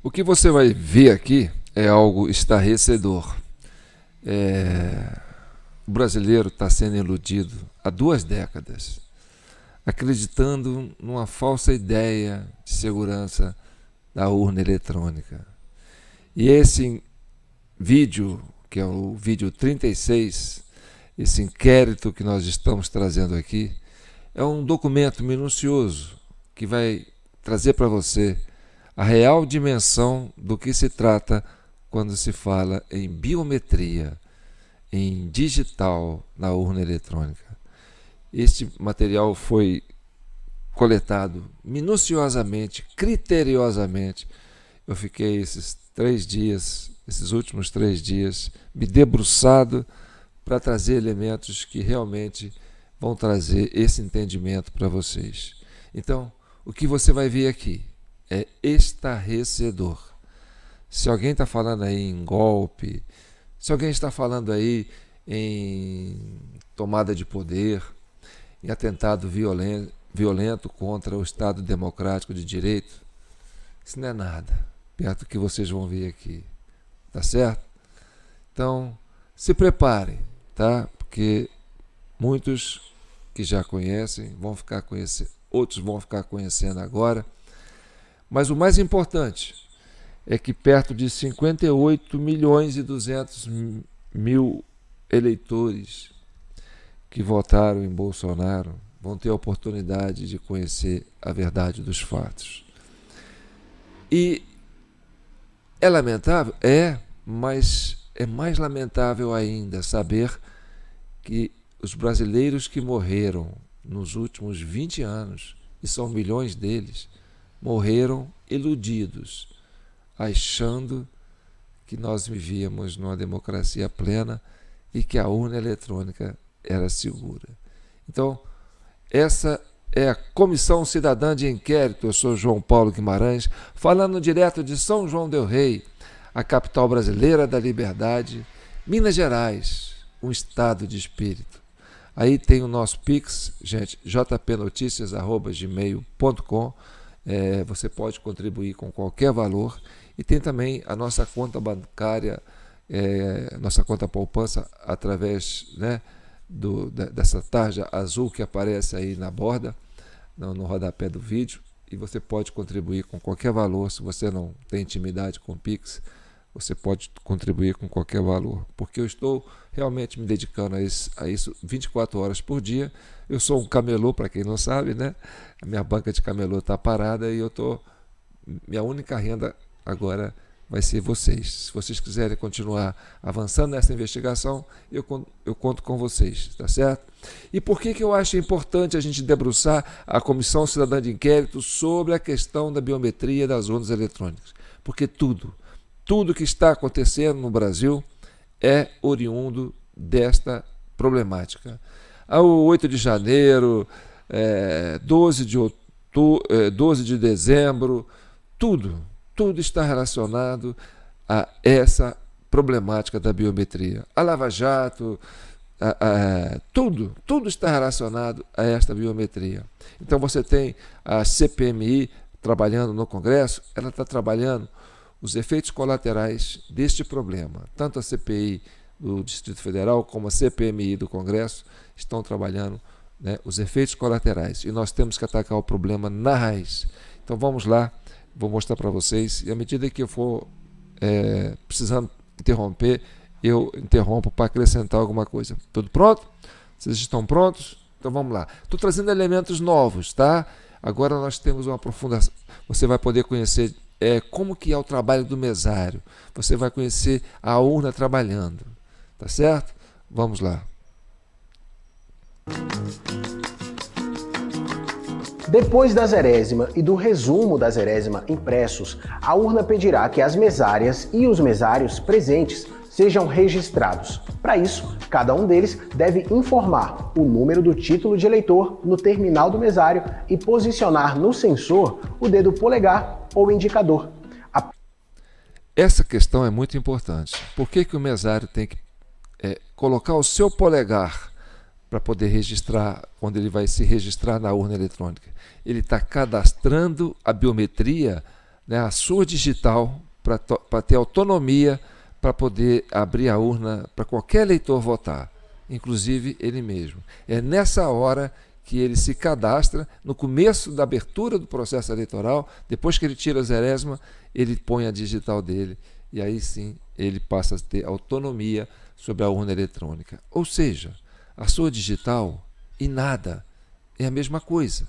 O que você vai ver aqui é algo estarrecedor. O brasileiro está sendo iludido há 2 décadas, acreditando numa falsa ideia de segurança da urna eletrônica. E esse vídeo, que é o vídeo 36, esse inquérito que nós estamos trazendo aqui, é um documento minucioso que vai trazer para você a real dimensão do que se trata quando se fala em biometria, em digital na urna eletrônica. Este material foi coletado minuciosamente, criteriosamente. Eu fiquei esses últimos 3 dias, me debruçado para trazer elementos que realmente vão trazer esse entendimento para vocês. Então, o que você vai ver aqui é estarrecedor. Se alguém está falando aí em golpe, se alguém está falando aí em tomada de poder, em atentado violento contra o Estado Democrático de Direito, isso não é nada perto do que vocês vão ver aqui, tá certo? Então, se preparem, tá? Porque muitos que já conhecem vão ficar conhecendo, outros vão ficar conhecendo agora. Mas o mais importante é que perto de 58 milhões e 200 mil eleitores que votaram em Bolsonaro vão ter a oportunidade de conhecer a verdade dos fatos. E é lamentável? É, mas é mais lamentável ainda saber que os brasileiros que morreram nos últimos 20 anos, e são milhões deles, morreram iludidos, achando que nós vivíamos numa democracia plena e que a urna eletrônica era segura. Então, essa é a Comissão Cidadã de Inquérito. Eu sou João Paulo Guimarães, falando direto de São João del Rei, a capital brasileira da liberdade, Minas Gerais, um estado de espírito. Aí tem o nosso Pix, gente, jpnoticias@gmail.com. Você pode contribuir com qualquer valor. E tem também a nossa conta bancária, nossa conta poupança, através, né, dessa tarja azul que aparece aí na borda, no rodapé do vídeo. E você pode contribuir com qualquer valor. Se você não tem intimidade com o Pix, você pode contribuir com qualquer valor, porque eu estou realmente me dedicando a isso 24 horas por dia. Eu sou um camelô, para quem não sabe, né? A minha banca de camelô está parada e minha única renda agora vai ser vocês. Se vocês quiserem continuar avançando nessa investigação, eu conto com vocês, tá certo? E por que eu acho importante a gente debruçar a Comissão Cidadã de Inquérito sobre a questão da biometria das urnas eletrônicas? Porque tudo que está acontecendo no Brasil é oriundo desta problemática. O 8 de janeiro, 12 de dezembro, tudo está relacionado a essa problemática da biometria. A Lava Jato, tudo está relacionado a esta biometria. Então você tem a CPMI trabalhando no Congresso, ela está trabalhando os efeitos colaterais deste problema. Tanto a CPI do Distrito Federal como a CPMI do Congresso estão trabalhando, né, os efeitos colaterais. E nós temos que atacar o problema na raiz. Então vamos lá, vou mostrar para vocês. E à medida que eu for precisando interromper, eu interrompo para acrescentar alguma coisa. Tudo pronto? Vocês estão prontos? Então vamos lá. Estou trazendo elementos novos, tá? Agora nós temos uma aprofundação. Você vai poder conhecer como que é o trabalho do mesário. Você vai conhecer a urna trabalhando. Tá certo? Vamos lá. Depois da zerésima e do resumo da zerésima impressos, a urna pedirá que as mesárias e os mesários presentes sejam registrados. Para isso, cada um deles deve informar o número do título de eleitor no terminal do mesário e posicionar no sensor o dedo polegar ou indicador. Essa questão é muito importante. Por que o mesário tem que colocar o seu polegar para poder registrar, quando ele vai se registrar na urna eletrônica? Ele está cadastrando a biometria né, a sua digital para ter autonomia para poder abrir a urna para qualquer eleitor votar, inclusive ele mesmo. É nessa hora que ele se cadastra, no começo da abertura do processo eleitoral, depois que ele tira a zerésima, ele põe a digital dele, e aí sim ele passa a ter autonomia sobre a urna eletrônica. Ou seja, a sua digital e nada é a mesma coisa,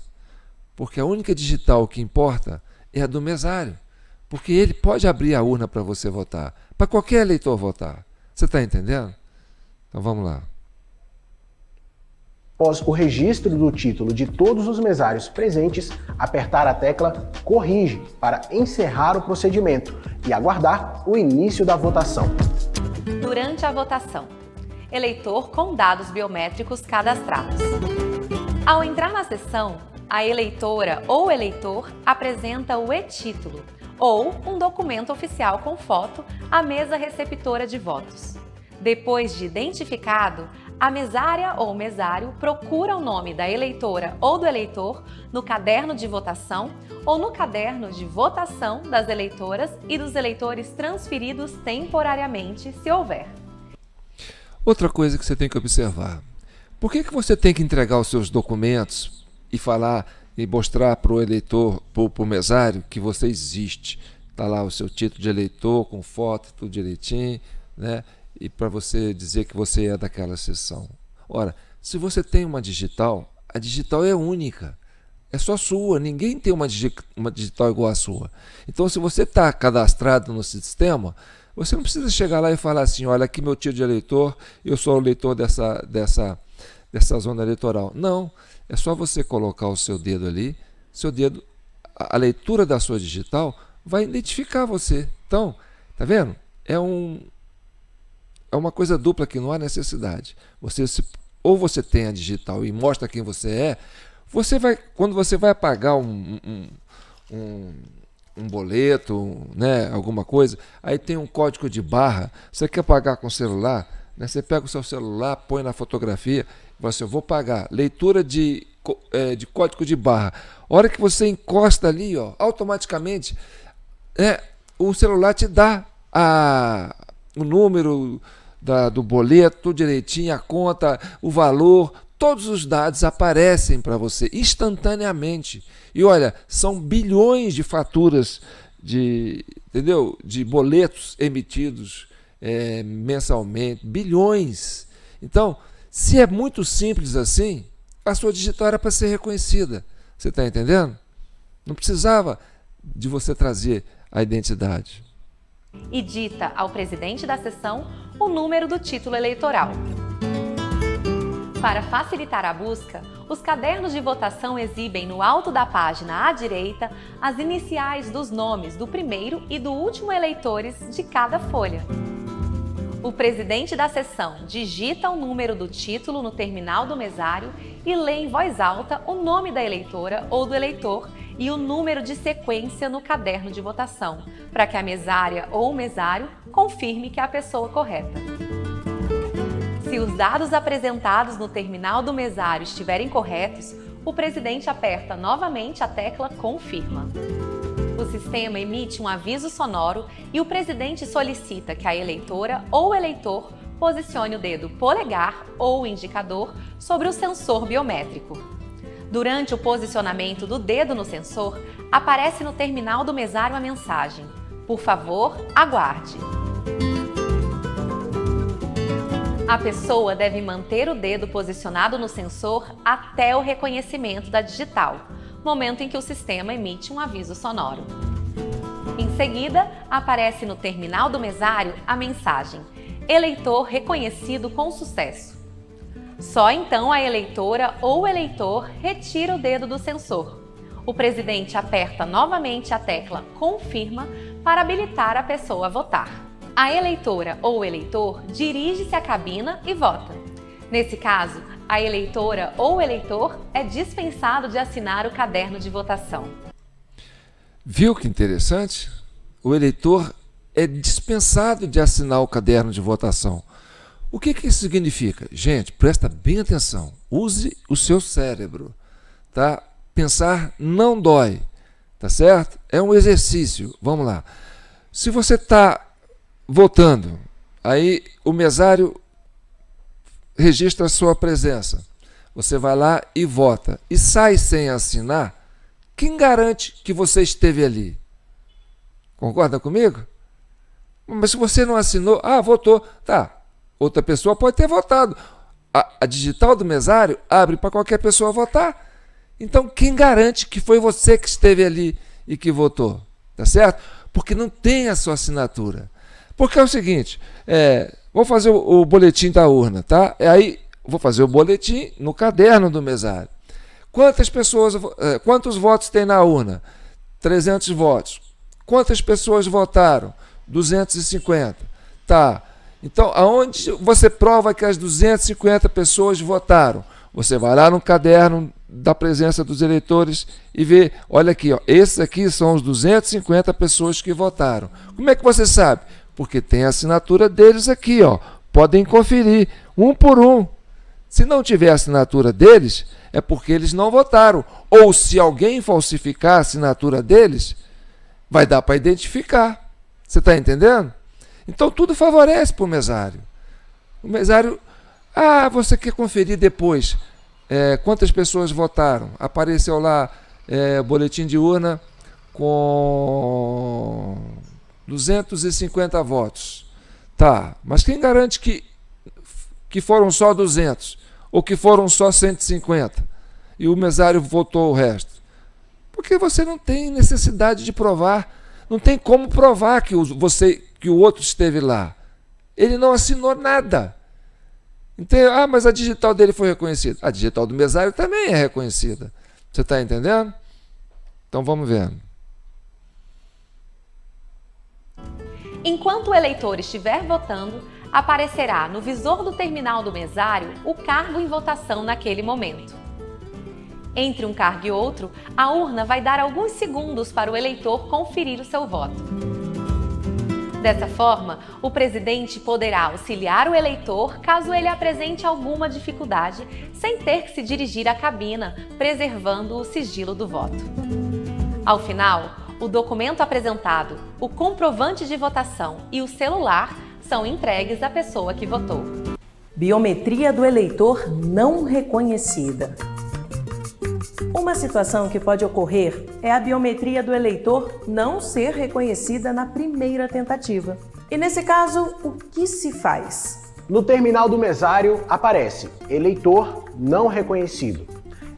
porque a única digital que importa é a do mesário, porque ele pode abrir a urna para você votar, para qualquer eleitor votar. Você está entendendo? Então vamos lá. Após o registro do título de todos os mesários presentes, apertar a tecla Corrige para encerrar o procedimento e aguardar o início da votação. Durante a votação, eleitor com dados biométricos cadastrados. Ao entrar na sessão, a eleitora ou eleitor apresenta o e-título ou um documento oficial com foto à mesa receptora de votos. Depois de identificado, a mesária ou mesário procura o nome da eleitora ou do eleitor no caderno de votação ou no caderno de votação das eleitoras e dos eleitores transferidos temporariamente, se houver. Outra coisa que você tem que observar: por que você tem que entregar os seus documentos e falar e mostrar para o eleitor, para o mesário, que você existe? Está lá o seu título de eleitor com foto, tudo direitinho, né? E para você dizer que você é daquela sessão. Ora, se você tem uma digital, a digital é única, é só sua, ninguém tem uma digital igual à sua. Então, se você está cadastrado no sistema, você não precisa chegar lá e falar assim: olha, aqui meu título de eleitor, eu sou o eleitor dessa zona eleitoral. Não, é só você colocar o seu dedo ali, seu dedo, a leitura da sua digital vai identificar você. Então, tá vendo? É uma coisa dupla que não há necessidade. Ou você tem a digital e mostra quem você é, quando você vai pagar um boleto, né, alguma coisa, aí tem um código de barra, você quer pagar com o celular, né, você pega o seu celular, põe na fotografia, você, eu vou pagar, leitura de código de barra. A hora que você encosta ali, ó, automaticamente, o celular te dá o número do boleto, tudo direitinho, a conta, o valor, todos os dados aparecem para você instantaneamente. E olha, são bilhões de faturas de boletos emitidos mensalmente, bilhões. Então, se é muito simples assim, a sua digital era para ser reconhecida. Você está entendendo? Não precisava de você trazer a identidade. E dita ao presidente da sessão o número do título eleitoral. Para facilitar a busca, os cadernos de votação exibem no alto da página à direita as iniciais dos nomes do primeiro e do último eleitores de cada folha. O presidente da sessão digita o número do título no terminal do mesário e lê em voz alta o nome da eleitora ou do eleitor e o número de sequência no caderno de votação, para que a mesária ou o mesário confirme que é a pessoa correta. Se os dados apresentados no terminal do mesário estiverem corretos, o presidente aperta novamente a tecla Confirma. O sistema emite um aviso sonoro e o presidente solicita que a eleitora ou eleitor posicione o dedo polegar ou indicador sobre o sensor biométrico. Durante o posicionamento do dedo no sensor, aparece no terminal do mesário a mensagem: por favor, aguarde. A pessoa deve manter o dedo posicionado no sensor até o reconhecimento da digital, momento em que o sistema emite um aviso sonoro. Em seguida, aparece no terminal do mesário a mensagem: eleitor reconhecido com sucesso. Só então a eleitora ou eleitor retira o dedo do sensor. O presidente aperta novamente a tecla Confirma para habilitar a pessoa a votar. A eleitora ou eleitor dirige-se à cabina e vota. Nesse caso, a eleitora ou eleitor é dispensado de assinar o caderno de votação. Viu que interessante? O eleitor é dispensado de assinar o caderno de votação. O que isso significa? Gente, presta bem atenção. Use o seu cérebro, tá? Pensar não dói. Tá certo? É um exercício. Vamos lá. Se você está votando, aí o mesário registra a sua presença. Você vai lá e vota. E sai sem assinar. Quem garante que você esteve ali? Concorda comigo? Mas se você não assinou, votou. Tá. Outra pessoa pode ter votado. A digital do mesário abre para qualquer pessoa votar. Então, quem garante que foi você que esteve ali e que votou? Tá certo? Porque não tem a sua assinatura. Porque é o seguinte, vou fazer o boletim da urna, tá? Aí, vou fazer o boletim no caderno do mesário. Quantos votos tem na urna? 300 votos. Quantas pessoas votaram? 250. Tá. Então, aonde você prova que as 250 pessoas votaram? Você vai lá no caderno da presença dos eleitores e vê, olha aqui, esses aqui são os 250 pessoas que votaram. Como é que você sabe? Porque tem a assinatura deles aqui, podem conferir, um por um. Se não tiver a assinatura deles, é porque eles não votaram. Ou se alguém falsificar a assinatura deles, vai dar para identificar. Você está entendendo? Então tudo favorece para o mesário. O mesário, você quer conferir depois quantas pessoas votaram. Apareceu lá boletim de urna com 250 votos. Tá, mas quem garante que foram só 200 ou que foram só 150 e o mesário votou o resto? Porque você não tem necessidade de provar. Não tem como provar que o outro esteve lá. Ele não assinou nada. Então, mas a digital dele foi reconhecida. A digital do mesário também é reconhecida. Você está entendendo? Então vamos ver. Enquanto o eleitor estiver votando, aparecerá no visor do terminal do mesário o cargo em votação naquele momento. Entre um cargo e outro, a urna vai dar alguns segundos para o eleitor conferir o seu voto. Dessa forma, o presidente poderá auxiliar o eleitor caso ele apresente alguma dificuldade, sem ter que se dirigir à cabina, preservando o sigilo do voto. Ao final, o documento apresentado, o comprovante de votação e o celular são entregues à pessoa que votou. Biometria do eleitor não reconhecida. Uma situação que pode ocorrer é a biometria do eleitor não ser reconhecida na primeira tentativa. E nesse caso, o que se faz? No terminal do mesário aparece eleitor não reconhecido.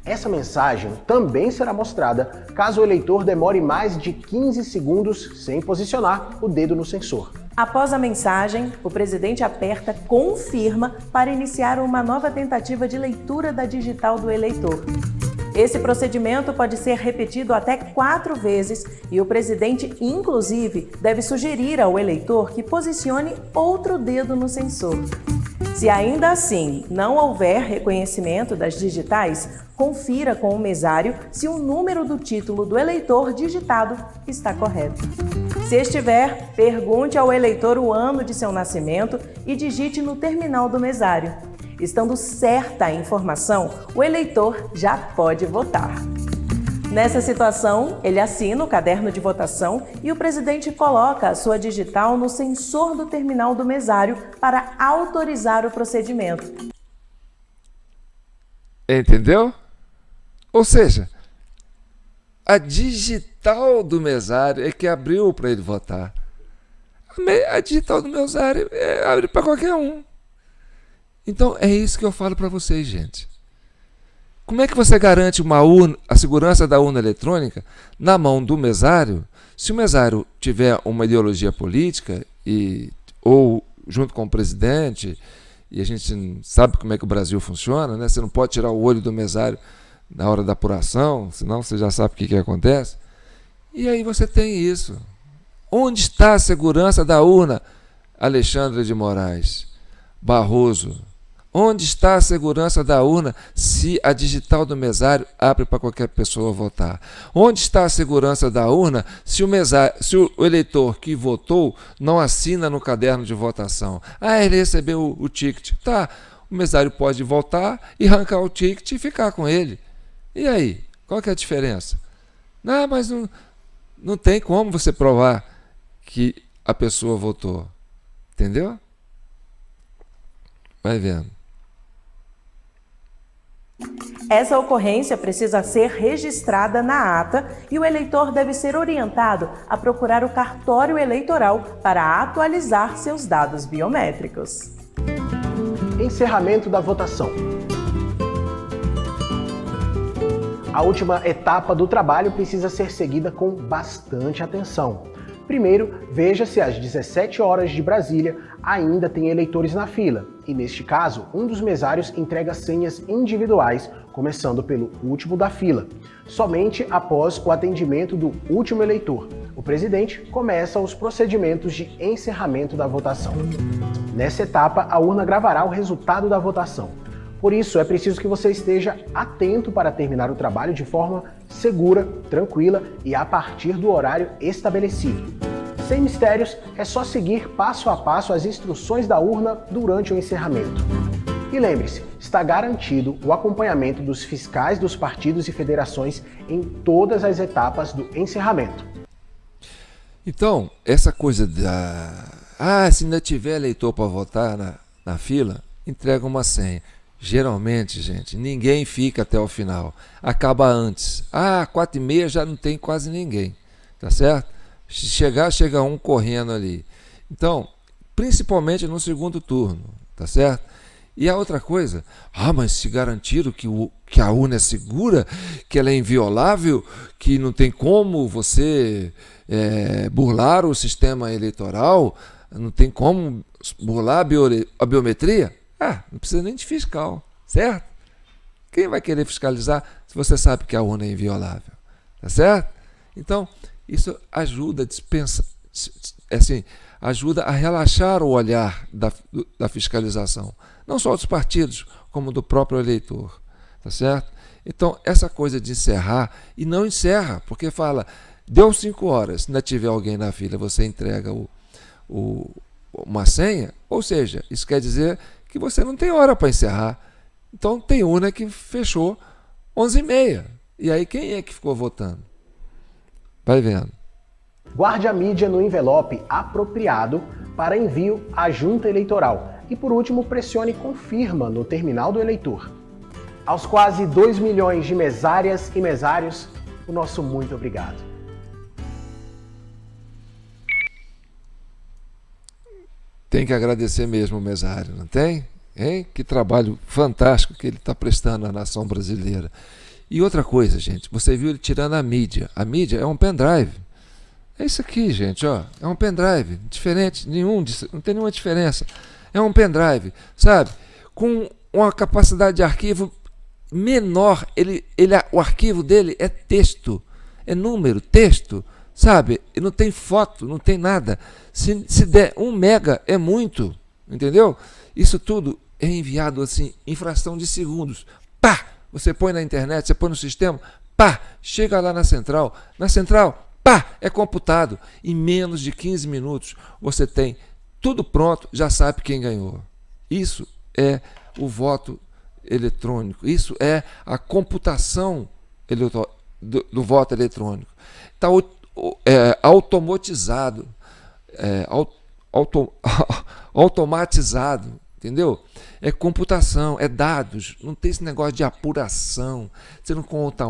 Essa mensagem também será mostrada caso o eleitor demore mais de 15 segundos sem posicionar o dedo no sensor. Após a mensagem, o presidente aperta confirma para iniciar uma nova tentativa de leitura da digital do eleitor. Esse procedimento pode ser repetido até 4 vezes e o presidente, inclusive, deve sugerir ao eleitor que posicione outro dedo no sensor. Se ainda assim não houver reconhecimento das digitais, confira com o mesário se o número do título do eleitor digitado está correto. Se estiver, pergunte ao eleitor o ano de seu nascimento e digite no terminal do mesário. Estando certa a informação, o eleitor já pode votar. Nessa situação, ele assina o caderno de votação e o presidente coloca a sua digital no sensor do terminal do mesário para autorizar o procedimento. Entendeu? Ou seja, a digital do mesário é que abriu para ele votar. A digital do mesário abre para qualquer um. Então, é isso que eu falo para vocês, gente. Como é que você garante a segurança da urna eletrônica na mão do mesário, se o mesário tiver uma ideologia política ou junto com o presidente, e a gente sabe como é que o Brasil funciona, né? Você não pode tirar o olho do mesário na hora da apuração, senão você já sabe o que acontece. E aí você tem isso. Onde está a segurança da urna, Alexandre de Moraes, Barroso? Onde está a segurança da urna se a digital do mesário abre para qualquer pessoa votar? Onde está a segurança da urna se o eleitor que votou não assina no caderno de votação? Ele recebeu o ticket. Tá, o mesário pode voltar e arrancar o ticket e ficar com ele. E aí? Qual que é a diferença? Mas Não tem como você provar que a pessoa votou. Entendeu? Vai vendo. Essa ocorrência precisa ser registrada na ata e o eleitor deve ser orientado a procurar o cartório eleitoral para atualizar seus dados biométricos. Encerramento da votação. A última etapa do trabalho precisa ser seguida com bastante atenção. Primeiro, veja se às 17 horas de Brasília ainda tem eleitores na fila. E neste caso, um dos mesários entrega senhas individuais, começando pelo último da fila. Somente após o atendimento do último eleitor, o presidente começa os procedimentos de encerramento da votação. Nessa etapa, a urna gravará o resultado da votação. Por isso, é preciso que você esteja atento para terminar o trabalho de forma segura, tranquila e a partir do horário estabelecido. Sem mistérios, é só seguir passo a passo as instruções da urna durante o encerramento. E lembre-se, está garantido o acompanhamento dos fiscais dos partidos e federações em todas as etapas do encerramento. Então, essa coisa da... se ainda tiver eleitor para votar na fila, entrega uma senha. Geralmente, gente, ninguém fica até o final. Acaba antes. 4h30 já não tem quase ninguém. Tá certo? Chega um correndo ali. Então, principalmente no segundo turno. Tá certo? E a outra coisa, mas se garantiram que a urna é segura, que ela é inviolável, que não tem como você burlar o sistema eleitoral, não tem como burlar a biometria? Não precisa nem de fiscal, certo? Quem vai querer fiscalizar se você sabe que a urna é inviolável? Tá certo? Então, isso ajuda ajuda a relaxar o olhar da fiscalização. Não só dos partidos, como do próprio eleitor. Tá certo? Então, essa coisa de encerrar, e não encerra, porque fala, deu 5 horas, se ainda tiver alguém na fila, você entrega uma senha, ou seja, isso quer dizer que você não tem hora para encerrar. Então tem urna que fechou 11h30. E aí quem é que ficou votando? Vai vendo. Guarde a mídia no envelope apropriado para envio à junta eleitoral. E por último, pressione confirma no terminal do eleitor. Aos quase 2 milhões de mesárias e mesários, o nosso muito obrigado. Tem que agradecer mesmo o mesário, não tem? Hein? Que trabalho fantástico que ele está prestando à nação brasileira. E outra coisa, gente, você viu ele tirando a mídia. A mídia é um pendrive. É isso aqui, gente, ó. É um pendrive, diferente, não tem nenhuma diferença. É um pendrive, sabe? Com uma capacidade de arquivo menor. O arquivo dele é texto, é número, texto. Sabe? E não tem foto, não tem nada. Se der 1 mega é muito, entendeu? Isso tudo é enviado assim em fração de segundos. Pá! Você põe na internet, você põe no sistema, pá! Chega lá na central, pá! É computado. Em menos de 15 minutos você tem tudo pronto, já sabe quem ganhou. Isso é o voto eletrônico. Isso é a computação do voto eletrônico. Está automatizado, automatizado, entendeu? É computação, é dados, não tem esse negócio de apuração, você não conta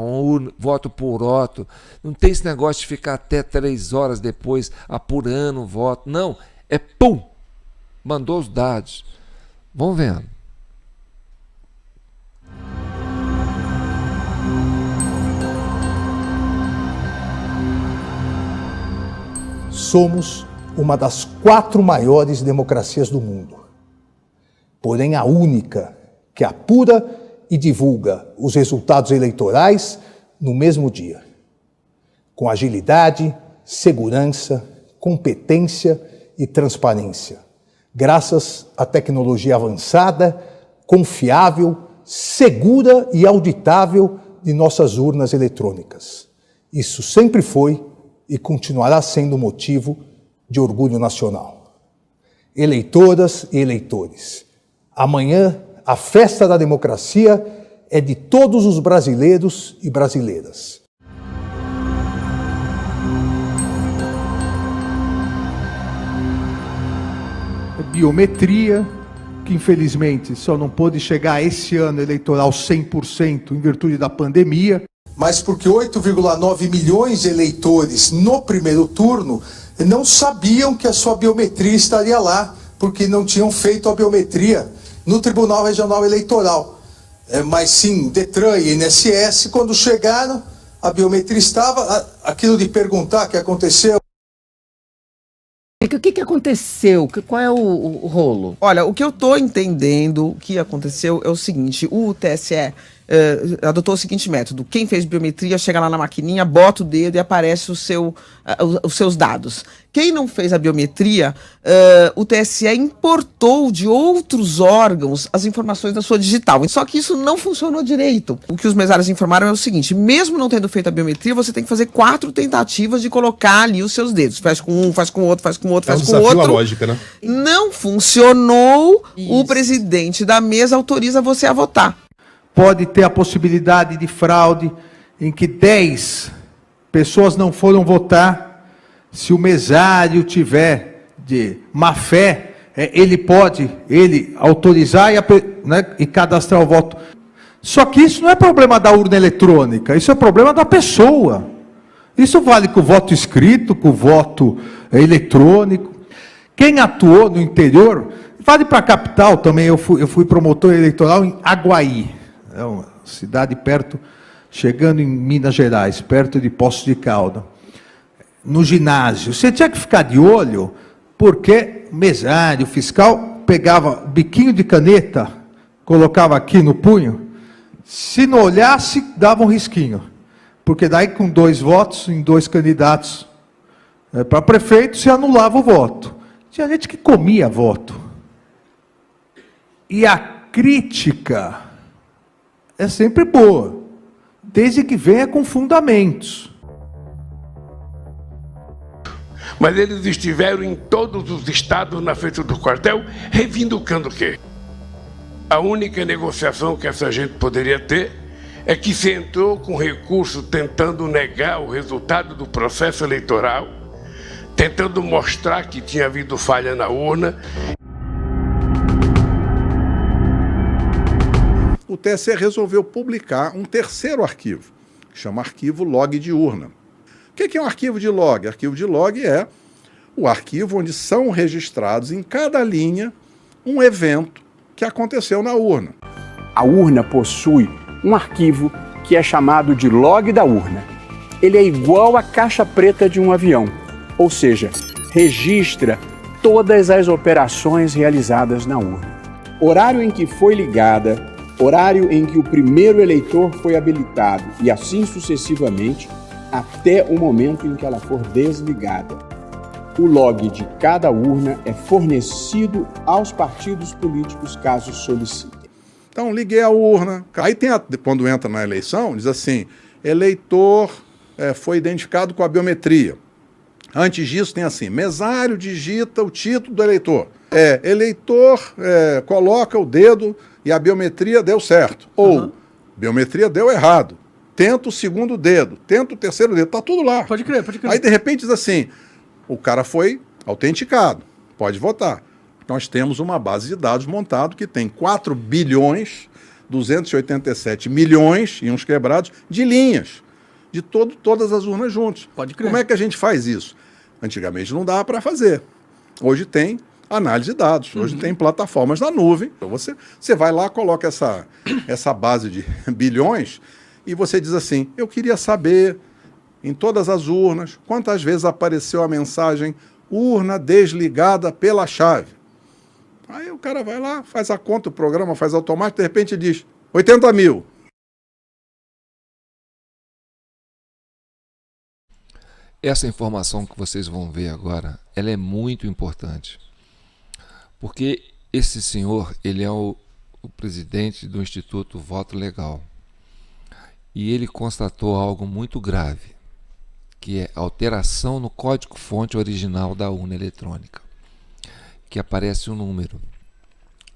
voto por voto, não tem esse negócio de ficar até 3 horas depois apurando o voto, não, é pum, mandou os dados, vão vendo. Somos uma das 4 maiores democracias do mundo, porém a única que apura e divulga os resultados eleitorais no mesmo dia, com agilidade, segurança, competência e transparência, graças à tecnologia avançada, confiável, segura e auditável de nossas urnas eletrônicas. Isso sempre foi e continuará sendo motivo de orgulho nacional. Eleitoras e eleitores, amanhã a festa da democracia é de todos os brasileiros e brasileiras. biometria, que infelizmente só não pôde chegar a esse ano eleitoral 100% em virtude da pandemia. Mas porque 8,9 milhões de eleitores no primeiro turno não sabiam que a sua biometria estaria lá, porque não tinham feito a biometria no Tribunal Regional Eleitoral. Mas sim, Detran e INSS, quando chegaram, a biometria estava, aquilo de perguntar o que aconteceu. O que aconteceu? Qual é o rolo? Olha, o que eu estou entendendo que aconteceu é o seguinte: o TSE adotou o seguinte método: quem fez biometria chega lá na maquininha, bota o dedo e aparece os seus dados. Quem não fez a biometria, o TSE importou de outros órgãos as informações da sua digital. Só que isso não funcionou direito. O que os mesários informaram é o seguinte: mesmo não tendo feito a biometria, você tem que fazer 4 tentativas de colocar ali os seus dedos. Faz com um, faz com outro, faz com outro, faz com outro. A lógica, né? Não funcionou. Isso. O presidente da mesa autoriza você a votar. Pode ter a possibilidade de fraude em que 10 pessoas não foram votar. Se o mesário tiver de má fé, ele pode autorizar e cadastrar o voto. Só que isso não é problema da urna eletrônica, isso é problema da pessoa. Isso vale com o voto escrito, com o voto eletrônico. Quem atuou no interior, vale para a capital também. Eu fui promotor eleitoral em Aguaí. É uma cidade perto, chegando em Minas Gerais, perto de Poços de Caldas. No ginásio, você tinha que ficar de olho, porque o mesário, o fiscal, pegava biquinho de caneta, colocava aqui no punho, se não olhasse, dava um risquinho. Porque daí, com 2 votos, em 2 candidatos para prefeito, se anulava o voto. Tinha gente que comia voto. E a crítica é sempre boa, desde que venha com fundamentos. Mas eles estiveram em todos os estados na frente do quartel, reivindicando o quê? A única negociação que essa gente poderia ter é que se entrou com recurso tentando negar o resultado do processo eleitoral, tentando mostrar que tinha havido falha na urna. O TSE resolveu publicar um terceiro arquivo, que chama Arquivo Log de Urna. O que é um arquivo de log? Arquivo de log é o arquivo onde são registrados em cada linha um evento que aconteceu na urna. A urna possui um arquivo que é chamado de log da urna. Ele é igual à caixa preta de um avião, ou seja, registra todas as operações realizadas na urna. Horário em que foi ligada, horário em que o primeiro eleitor foi habilitado e assim sucessivamente, até o momento em que ela for desligada. O log de cada urna é fornecido aos partidos políticos caso solicitem. Então, liguei a urna. Aí quando entra na eleição, diz assim: eleitor foi identificado com a biometria. Antes disso tem assim: mesário digita o título do eleitor. Eleitor coloca o dedo e a biometria deu certo. Ou biometria deu errado. Tenta o segundo dedo, tenta o terceiro dedo, está tudo lá. Pode crer. Aí, de repente, diz assim: o cara foi autenticado, pode votar. Nós temos uma base de dados montada que tem 4 bilhões, 287 milhões, e uns quebrados, de linhas, de todas as urnas juntas. Pode crer. Como é que a gente faz isso? Antigamente não dava para fazer. Hoje tem análise de dados, hoje tem plataformas na nuvem. Então você vai lá, coloca essa base de bilhões, e você diz assim: eu queria saber, em todas as urnas, quantas vezes apareceu a mensagem urna desligada pela chave. Aí o cara vai lá, faz a conta, o programa faz automático, de repente diz 80 mil. Essa informação que vocês vão ver agora, ela é muito importante. Porque esse senhor, ele é o presidente do Instituto Voto Legal. E ele constatou algo muito grave, que é alteração no código-fonte original da urna eletrônica, que aparece um número.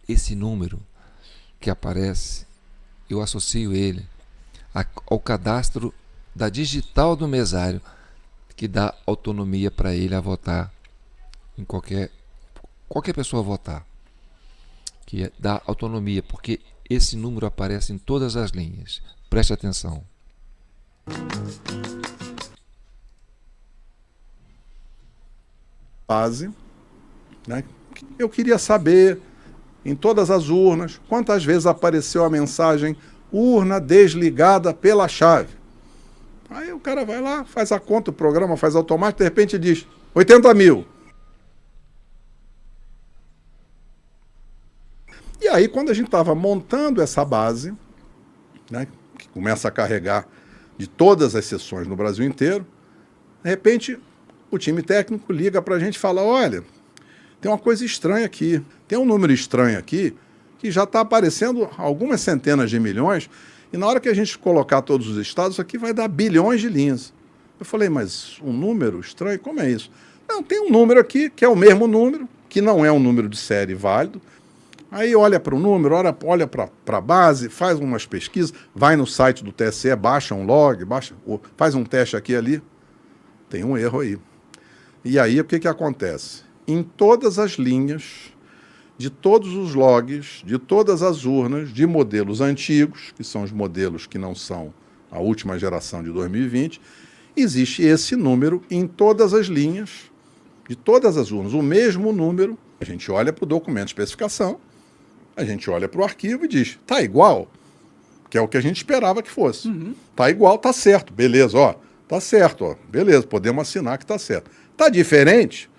Esse número que aparece, eu associo ele ao cadastro da digital do mesário, que dá autonomia para ele a votar em qualquer qualquer pessoa votar, que dá autonomia, porque esse número aparece em todas as linhas. Preste atenção. Base, né? Eu queria saber, em todas as urnas, quantas vezes apareceu a mensagem urna desligada pela chave. Aí o cara vai lá, faz a conta, o programa faz automático, de repente diz 80 mil. E aí, quando a gente estava montando essa base, né, que começa a carregar de todas as sessões no Brasil inteiro, de repente o time técnico liga para a gente e fala, olha, tem uma coisa estranha aqui, tem um número estranho aqui, que já está aparecendo algumas centenas de milhões, e na hora que a gente colocar todos os estados, isso aqui vai dar bilhões de linhas. Eu falei, mas um número estranho, como é isso? Não, tem um número aqui, que é o mesmo número, que não é um número de série válido. Aí olha para o número, olha para a base, faz umas pesquisas, vai no site do TSE, baixa um log, faz um teste aqui e ali. Tem um erro aí. E aí o que acontece? Em todas as linhas, de todos os logs, de todas as urnas, de modelos antigos, que são os modelos que não são a última geração de 2020, existe esse número em todas as linhas, de todas as urnas, o mesmo número. A gente olha para o documento de especificação, a gente olha para o arquivo e diz, tá igual, que é o que a gente esperava que fosse. Tá igual, tá certo, beleza, ó, tá certo, ó, beleza, podemos assinar que tá certo. Tá diferente,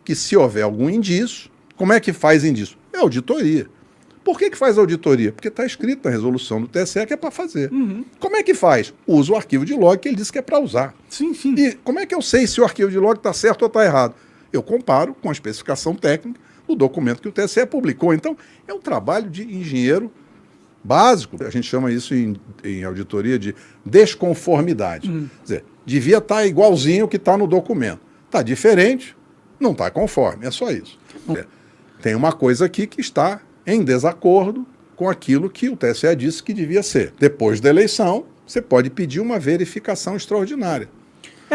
que se houver algum indício, como é que faz indício? É auditoria. Por que faz auditoria? Porque está escrito na resolução do TSE que é para fazer. Como é que faz? Usa o arquivo de log que ele disse que é para usar. Sim, sim. E como é que eu sei se o arquivo de log está certo ou está errado? Eu comparo com a especificação técnica do documento que o TSE publicou. Então, é um trabalho de engenheiro básico. A gente chama isso em auditoria de desconformidade. Quer dizer, devia estar igualzinho o que está no documento. Está diferente, não está conforme. É só isso. Tem uma coisa aqui que está em desacordo com aquilo que o TSE disse que devia ser. Depois da eleição, você pode pedir uma verificação extraordinária.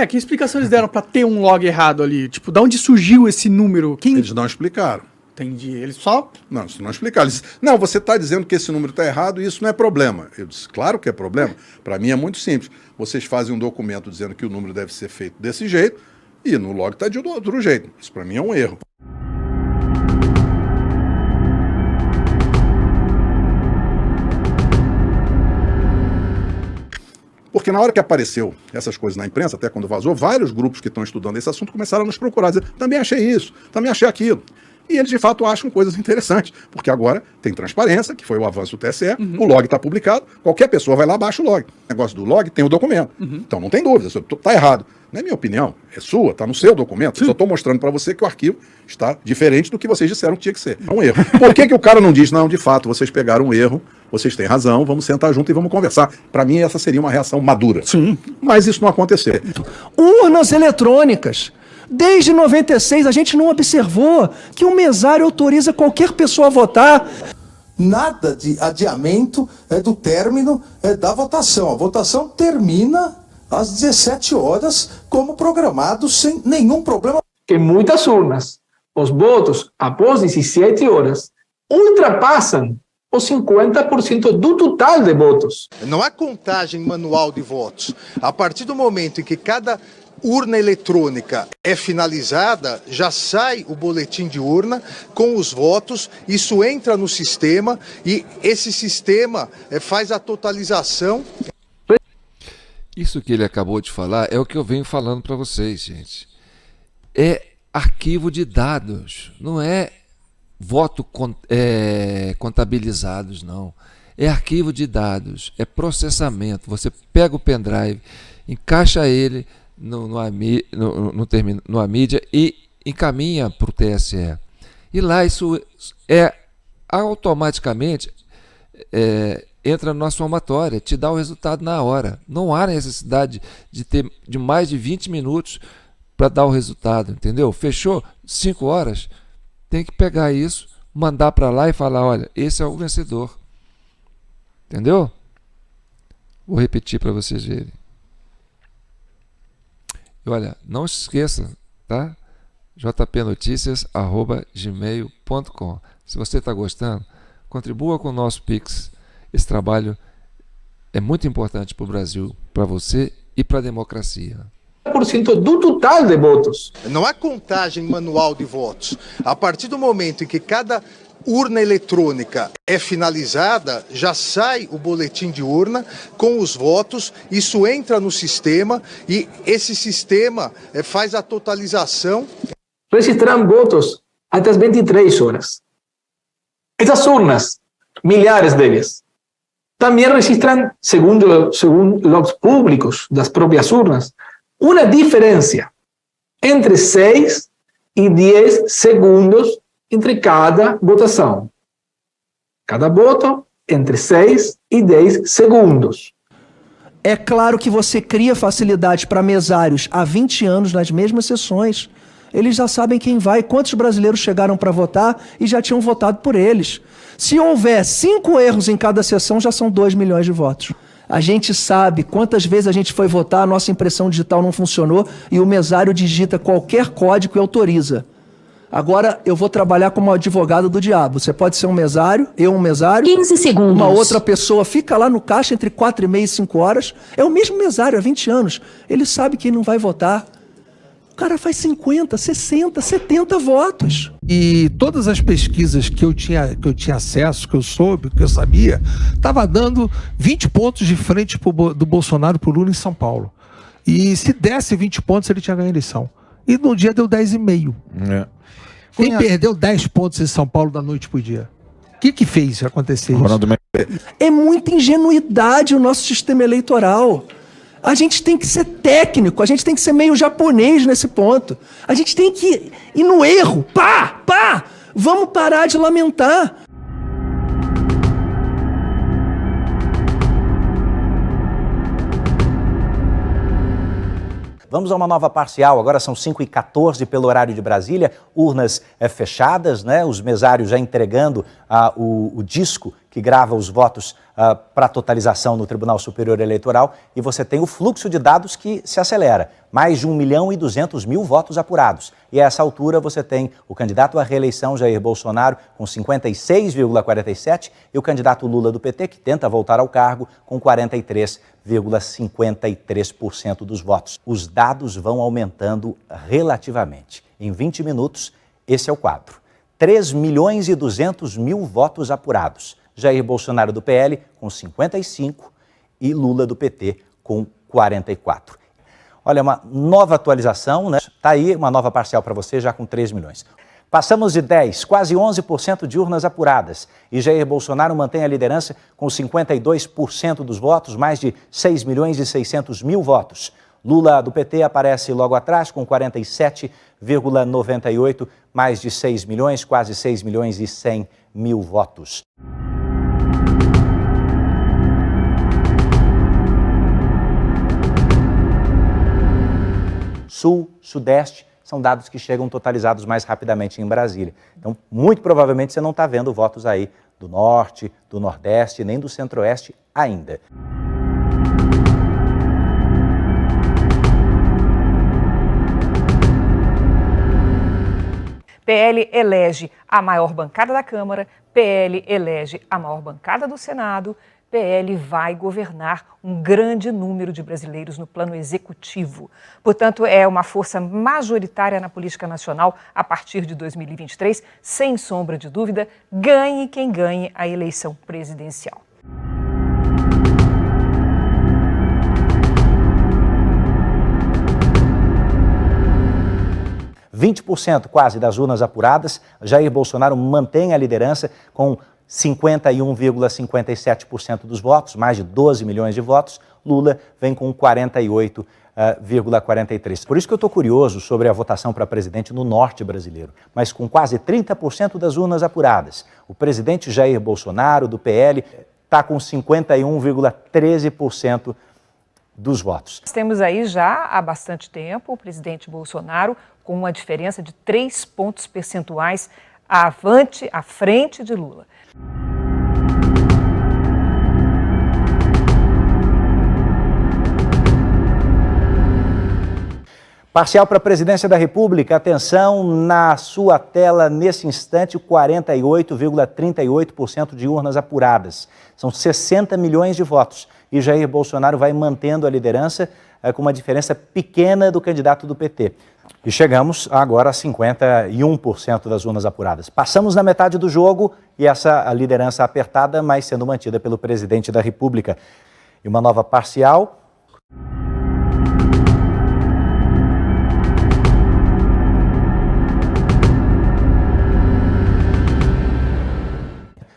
Que explicação eles deram para ter um log errado ali? Tipo, de onde surgiu esse número? Eles não explicaram. Entendi. Eles só... Não, isso não explicaram. Eles disse, não, você está dizendo que esse número está errado e isso não é problema. Eu disse, claro que é problema. Para mim é muito simples. Vocês fazem um documento dizendo que o número deve ser feito desse jeito e no log está de outro jeito. Isso para mim é um erro. Porque na hora que apareceu essas coisas na imprensa, até quando vazou, vários grupos que estão estudando esse assunto começaram a nos procurar, dizer, também achei isso, também achei aquilo. E eles, de fato, acham coisas interessantes, porque agora tem transparência, que foi o avanço do TSE, o log está publicado, qualquer pessoa vai lá, baixa o log. O negócio do log tem o documento. Então não tem dúvida, está errado. Não é minha opinião, é sua, está no seu documento. Eu só estou mostrando para você que o arquivo está diferente do que vocês disseram que tinha que ser. É um erro. Por que o cara não diz, não, de fato, vocês pegaram um erro, vocês têm razão, vamos sentar junto e vamos conversar. Para mim, essa seria uma reação madura. Sim. Mas isso não aconteceu. Urnas eletrônicas. Desde 96, a gente não observou que o mesário autoriza qualquer pessoa a votar. Nada de adiamento do término da votação. A votação termina às 17 horas, como programado, sem nenhum problema. Que muitas urnas, os votos após 17 horas, ultrapassam os 50% do total de votos. Não há contagem manual de votos. A partir do momento em que cada urna eletrônica é finalizada, já sai o boletim de urna com os votos, isso entra no sistema e esse sistema faz a totalização. Isso que ele acabou de falar é o que eu venho falando para vocês, gente. É arquivo de dados, não é voto contabilizados, não. É arquivo de dados, é processamento. Você pega o pendrive, encaixa ele no Amídia e encaminha para o TSE. E lá isso é automaticamente entra na somatória, te dá o resultado na hora. Não há necessidade de ter de mais de 20 minutos para dar o resultado, entendeu? Fechou 5 horas, tem que pegar isso, mandar para lá e falar, olha, esse é o vencedor. Entendeu? Vou repetir para vocês verem. E olha, não se esqueça, tá? jpnoticias@gmail.com. Se você está gostando, contribua com o nosso Pix. Esse trabalho é muito importante para o Brasil, para você e para a democracia. % do total de votos. Não há contagem manual de votos. A partir do momento em que cada urna eletrônica é finalizada, já sai o boletim de urna com os votos, isso entra no sistema e esse sistema faz a totalização. Registraram votos até as 23 horas. Essas urnas, milhares delas, também registram, segundo logs públicos das próprias urnas, uma diferença entre 6 e 10 segundos entre cada votação. Cada voto entre 6 e 10 segundos. É claro que você cria facilidade para mesários há 20 anos nas mesmas sessões. Eles já sabem quem vai, quantos brasileiros chegaram para votar e já tinham votado por eles. Se houver 5 erros em cada sessão, já são 2 milhões de votos. A gente sabe quantas vezes a gente foi votar, a nossa impressão digital não funcionou e o mesário digita qualquer código e autoriza. Agora eu vou trabalhar como advogado do diabo. Você pode ser um mesário, eu um mesário. 15 segundos. Uma outra pessoa fica lá no caixa entre 4h30 e 5 horas. É o mesmo mesário há 20 anos. Ele sabe que não vai votar. O cara faz 50, 60, 70 votos. E todas as pesquisas que eu tinha acesso, que eu soube, que eu sabia, estava dando 20 pontos de frente do Bolsonaro para o Lula em São Paulo. E se desse 20 pontos, ele tinha ganho a eleição. E no dia deu 10,5. Quem perdeu 10 pontos em São Paulo da noite pro dia? O que fez acontecer isso? É muita ingenuidade o nosso sistema eleitoral. A gente tem que ser técnico, a gente tem que ser meio japonês nesse ponto. A gente tem que ir no erro. Pá! Vamos parar de lamentar. Vamos a uma nova parcial, agora são 5h14 pelo horário de Brasília, urnas fechadas, né? Os mesários já entregando o disco que grava os votos para totalização no Tribunal Superior Eleitoral e você tem o fluxo de dados que se acelera, mais de 1.200.000 votos apurados. E a essa altura você tem o candidato à reeleição, Jair Bolsonaro, com 56,47% e o candidato Lula do PT, que tenta voltar ao cargo, com 43,53% dos votos. Os dados vão aumentando relativamente. Em 20 minutos, esse é o quadro. 3.200.000 votos apurados. Jair Bolsonaro do PL com 55 e Lula do PT com 44. Olha, uma nova atualização, né? Tá aí uma nova parcial para você já com 3 milhões. Passamos de 10, quase 11% de urnas apuradas e Jair Bolsonaro mantém a liderança com 52% dos votos, mais de 6.600.000 votos. Lula do PT aparece logo atrás com 47,98, mais de 6 milhões, quase 6.100.000 votos. Sul, Sudeste, são dados que chegam totalizados mais rapidamente em Brasília. Então, muito provavelmente você não está vendo votos aí do Norte, do Nordeste, nem do Centro-Oeste ainda. PL elege a maior bancada da Câmara, PL elege a maior bancada do Senado, PL vai governar um grande número de brasileiros no plano executivo. Portanto, é uma força majoritária na política nacional a partir de 2023, sem sombra de dúvida, ganhe quem ganhe a eleição presidencial. % quase das urnas apuradas, Jair Bolsonaro mantém a liderança com 51,57% dos votos, mais de 12 milhões de votos. Lula vem com 48,43%. Por isso que eu estou curioso sobre a votação para presidente no norte brasileiro. Mas com quase 30% das urnas apuradas, o presidente Jair Bolsonaro, do PL, está com 51,13% dos votos. Temos aí já há bastante tempo o presidente Bolsonaro com uma diferença de 3 pontos percentuais à frente de Lula. Parcial para a presidência da República, atenção na sua tela nesse instante, 48,38% de urnas apuradas. São 60 milhões de votos e Jair Bolsonaro vai mantendo a liderança com uma diferença pequena do candidato do PT. E chegamos agora a 51% das urnas apuradas. Passamos na metade do jogo e essa liderança apertada, mas sendo mantida pelo presidente da República. E uma nova parcial.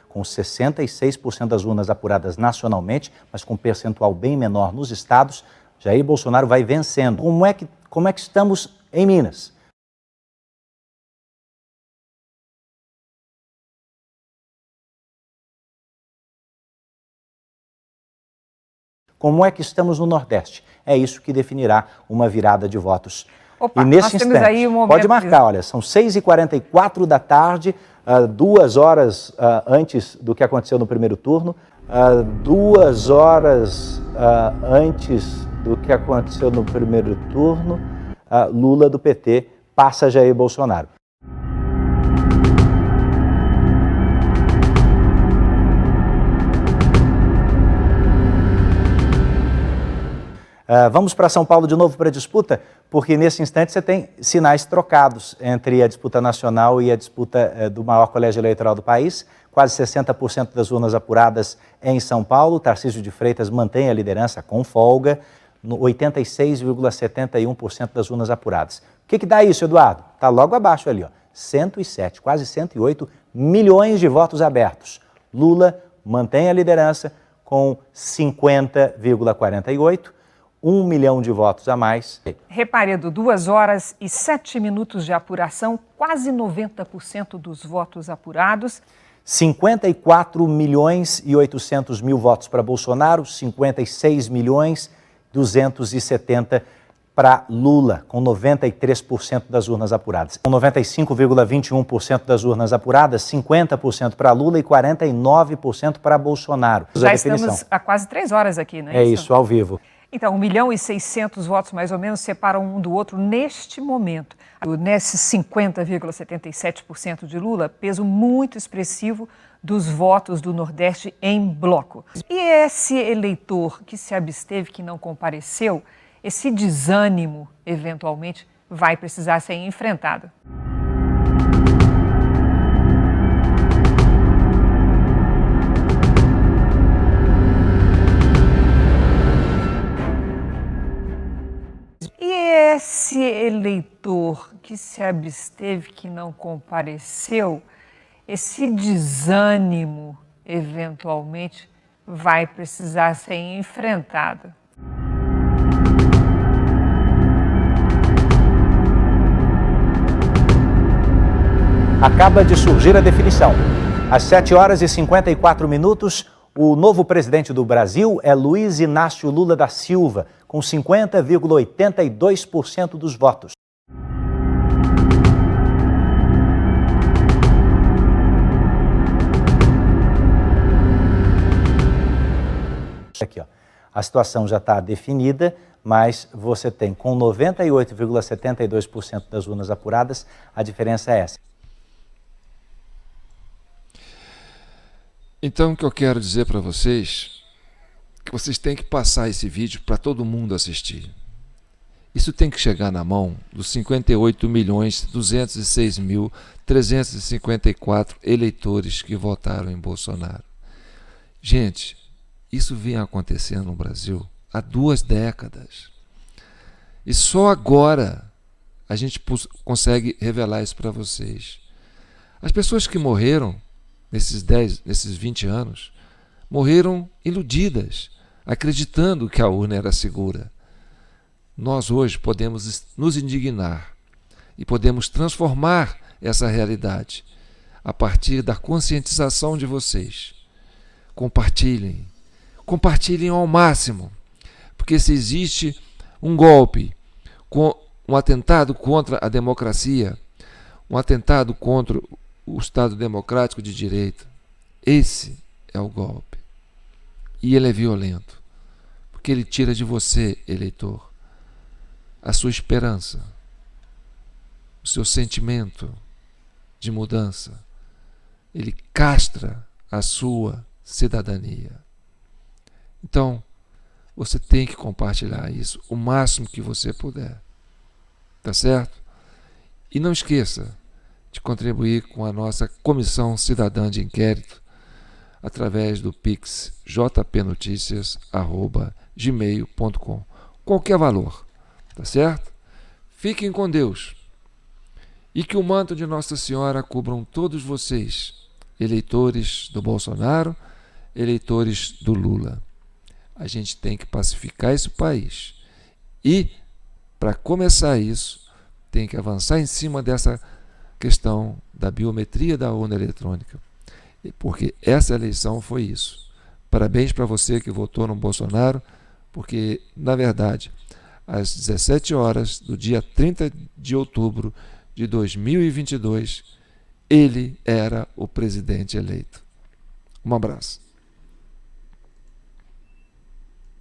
Com 66% das urnas apuradas nacionalmente, mas com um percentual bem menor nos estados, Jair Bolsonaro vai vencendo. Como é que estamos em Minas? Como é que estamos no Nordeste? É isso que definirá uma virada de votos. Opa, e nesse instante, aí um momento... pode marcar, olha, são 6h44 da tarde, 2 horas antes do que aconteceu no primeiro turno, 2 horas antes do que aconteceu no primeiro turno, Lula do PT passa Jair Bolsonaro. Vamos para São Paulo de novo para a disputa, porque nesse instante você tem sinais trocados entre a disputa nacional e a disputa do maior colégio eleitoral do país. Quase 60% das urnas apuradas em São Paulo. Tarcísio de Freitas mantém a liderança com folga, no 86,71% das urnas apuradas. O que dá isso, Eduardo? Está logo abaixo ali, ó, 107, quase 108 milhões de votos abertos. Lula mantém a liderança com 50,48%. 1 milhão de votos a mais. Repare, Edu, 2 horas e 7 minutos de apuração, quase 90% dos votos apurados. 54 milhões e 800 mil votos para Bolsonaro, 56 milhões 270 para Lula, com 93% das urnas apuradas. Com 95,21% das urnas apuradas, 50% para Lula e 49% para Bolsonaro. Já estamos há quase 3 horas aqui, né? É isso, ao vivo. Então, 1 milhão e 600 votos, mais ou menos, separam um do outro nesse momento. Nesses 50,77% de Lula, peso muito expressivo dos votos do Nordeste em bloco. E esse eleitor que se absteve, que não compareceu, esse desânimo, eventualmente, vai precisar ser enfrentado. E esse eleitor que se absteve, que não compareceu, esse desânimo, eventualmente, vai precisar ser enfrentado. Acaba de surgir a definição. Às 7 horas e 54 minutos, o novo presidente do Brasil é Luiz Inácio Lula da Silva, com 50,82% dos votos. Aqui, ó. A situação já está definida, mas você tem com 98,72% das urnas apuradas, a diferença é essa. Então, o que eu quero dizer para vocês é que vocês têm que passar esse vídeo para todo mundo assistir. Isso tem que chegar na mão dos 58.206.354 eleitores que votaram em Bolsonaro. Gente, isso vem acontecendo no Brasil há 2 décadas. E só agora a gente consegue revelar isso para vocês. As pessoas que morreram nesses 20 anos, morreram iludidas, acreditando que a urna era segura. Nós hoje podemos nos indignar e podemos transformar essa realidade a partir da conscientização de vocês. Compartilhem ao máximo, porque se existe um golpe, um atentado contra a democracia, um atentado contra o Estado democrático de direito, esse é o golpe. E ele é violento, porque ele tira de você, eleitor, a sua esperança, o seu sentimento de mudança. Ele castra a sua cidadania. Então, você tem que compartilhar isso o máximo que você puder. Tá certo? E não esqueça de contribuir com a nossa Comissão Cidadã de Inquérito através do Pix jpnoticias@gmail.com. Qualquer valor, tá certo? Fiquem com Deus e que o manto de Nossa Senhora cubram todos vocês, eleitores do Bolsonaro, eleitores do Lula. A gente tem que pacificar esse país e, para começar isso, tem que avançar em cima dessa questão da biometria da urna eletrônica, porque essa eleição foi isso. Parabéns para você que votou no Bolsonaro, porque, na verdade, às 17 horas do dia 30 de outubro de 2022, ele era o presidente eleito. Um abraço.